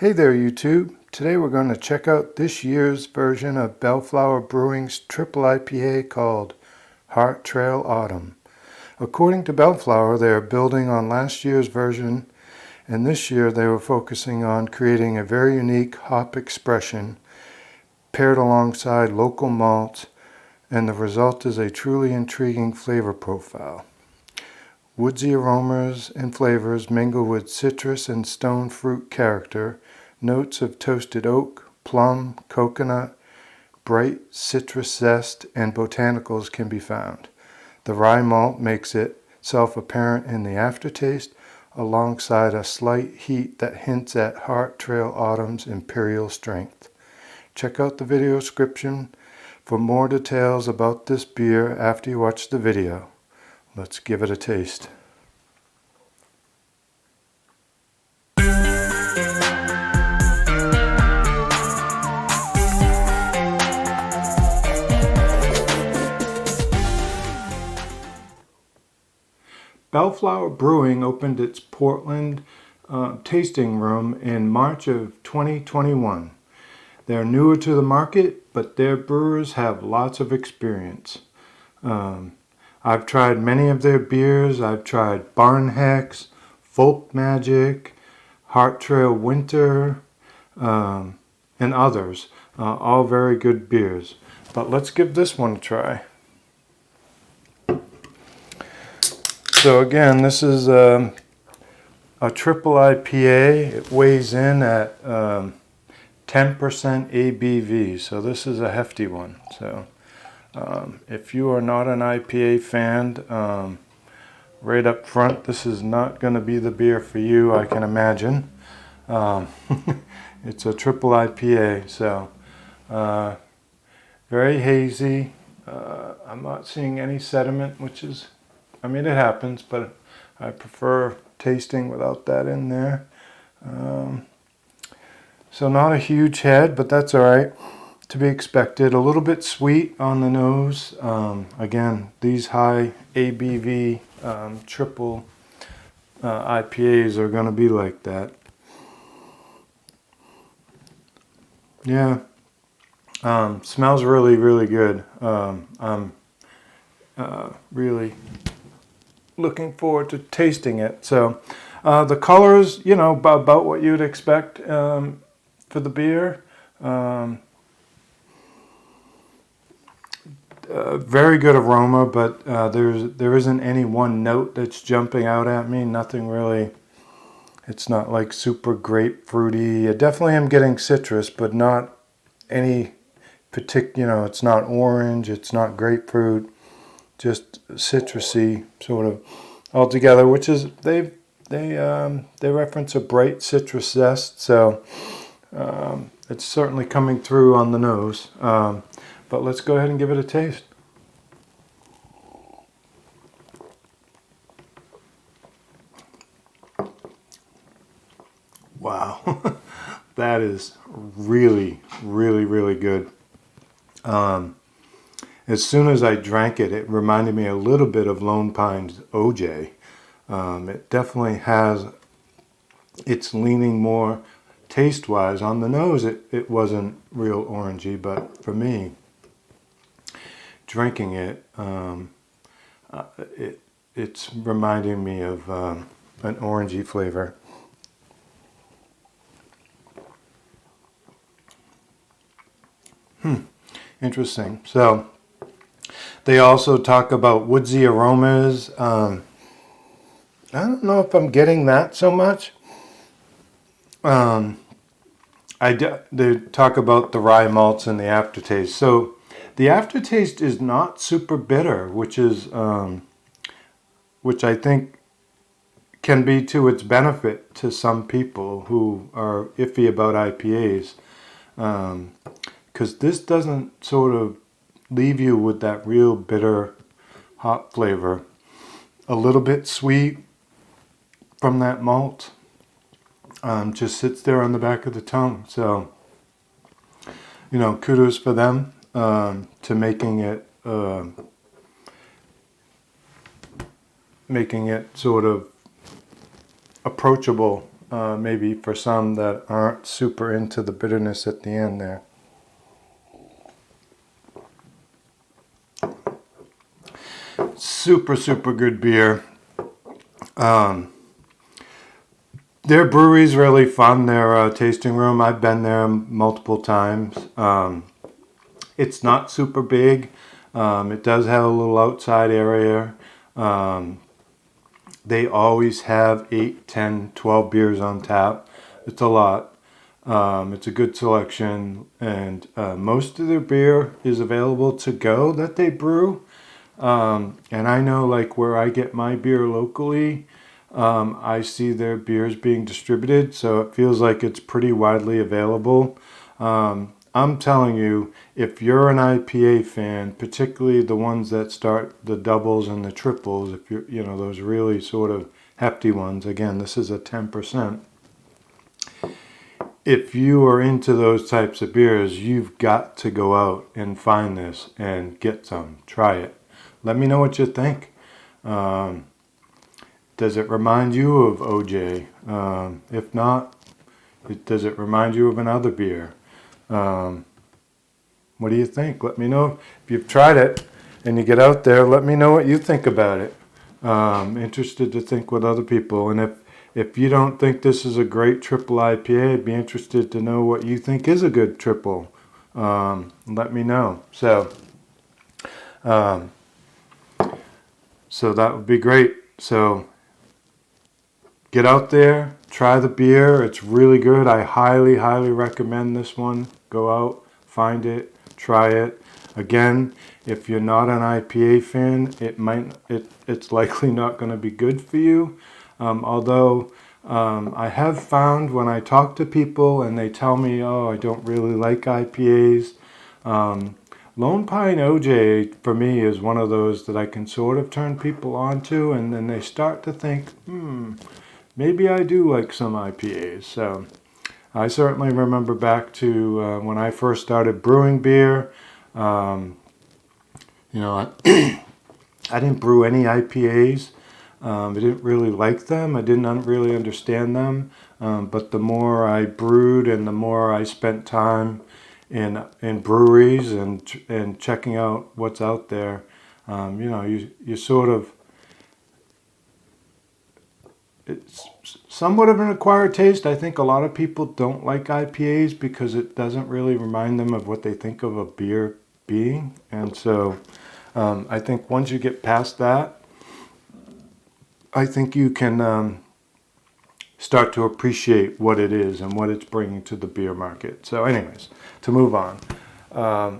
Hey there YouTube. Today we're going to check out this year's version of Belleflower Brewing's triple IPA called Heart Trail Autumn. According to Belleflower, they are building on last year's version, and this year they were focusing on creating a very unique hop expression paired alongside local malts, and the result is a truly intriguing flavor profile. Woodsy aromas and flavors mingle with citrus and stone fruit character. Notes of toasted oak, plum, coconut, bright citrus zest, and botanicals can be found. The rye malt makes itself apparent in the aftertaste, alongside a slight heat that hints at Heart Trail Autumn's imperial strength. Check out the video description for more details about this beer after you watch the video. Let's give it a taste. Belleflower Brewing opened its Portland tasting room in March of 2021. They're newer to the market, but their brewers have lots of experience. I've tried many of their beers. I've tried Barn Hex, Folk Magic, Heart Trail Winter, and others. All very good beers. But let's give this one a try. So again, this is a triple IPA. It weighs in at 10% ABV, so this is a hefty one. So if you are not an IPA fan, right up front, this is not going to be the beer for you, I can imagine. It's a triple IPA, so very hazy. I'm not seeing any sediment, which is, I mean, it happens, but I prefer tasting without that in there. So not a huge head, but that's all right, to be expected. A little bit sweet on the nose. Again, these high ABV triple IPAs are going to be like that. Yeah, smells really, really good. I'm really looking forward to tasting it. So the colors, you know, about what you'd expect for the beer. Very good aroma, but there isn't any one note that's jumping out at me. Nothing really. It's not like super grapefruity. I definitely am getting citrus, but not any particular, you know, it's not orange, it's not grapefruit, just citrusy sort of altogether, which is they reference a bright citrus zest, so it's certainly coming through on the nose. But let's go ahead and give it a taste. Wow, that is really, really, really good. As soon as I drank it, it reminded me a little bit of Lone Pine's OJ. It definitely has, it's leaning more taste-wise. On the nose, it wasn't real orangey, but for me, drinking it, it's reminding me of an orangey flavor. Interesting. So they also talk about woodsy aromas. I don't know if I'm getting that so much. They talk about the rye malts and the aftertaste. So the aftertaste is not super bitter, which I think can be to its benefit to some people who are iffy about IPAs. Because this doesn't sort of leave you with that real bitter hop flavor. A little bit sweet from that malt. Just sits there on the back of the tongue. So, you know, kudos for them to making it sort of approachable maybe for some that aren't super into the bitterness at the end there. Super, super good beer. Their brewery's really fun, their tasting room. I've been there multiple times. It's not super big. It does have a little outside area. They always have 8, 10, 12 beers on tap. It's a lot. It's a good selection, and most of their beer is available to go that they brew. And I know, like, where I get my beer locally, I see their beers being distributed, so it feels like it's pretty widely available. I'm telling you, if you're an IPA fan, particularly the ones that start the doubles and the triples, if you're, you know, those really sort of hefty ones, again, this is a 10%. If you are into those types of beers, you've got to go out and find this and get some. Try it. Let me know what you think. Does it remind you of OJ? If not, does it remind you of another beer? What do you think? Let me know if you've tried it and you get out there. Let me know what you think about it. Interested to think with other people. And if you don't think this is a great triple IPA, I'd be interested to know what you think is a good triple. Let me know. So that would be great. So get out there, try the beer. It's really good. I highly, highly recommend this one. Go out, find it, try it. Again, if you're not an IPA fan, it's likely not going to be good for you. Although I have found when I talk to people and they tell me, oh, I don't really like IPAs, Lone Pine OJ for me is one of those that I can sort of turn people on to, and then they start to think, maybe I do like some IPAs. So I certainly remember back to when I first started brewing beer. I didn't brew any IPAs. I didn't really like them. I didn't really understand them. But the more I brewed and the more I spent time in breweries and checking out what's out there, you sort of, it's somewhat of an acquired taste. I think a lot of people don't like IPAs because it doesn't really remind them of what they think of a beer being. And so I think once you get past that, I think you can start to appreciate what it is and what it's bringing to the beer market. So anyways, to move on.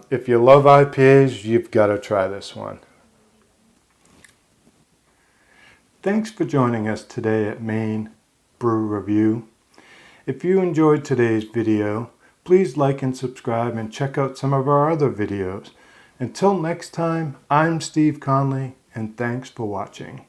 If you love IPAs, you've got to try this one. Thanks for joining us today at Maine Brew Review. If you enjoyed today's video, please like and subscribe and check out some of our other videos. Until next time, I'm Steve Conley, and thanks for watching.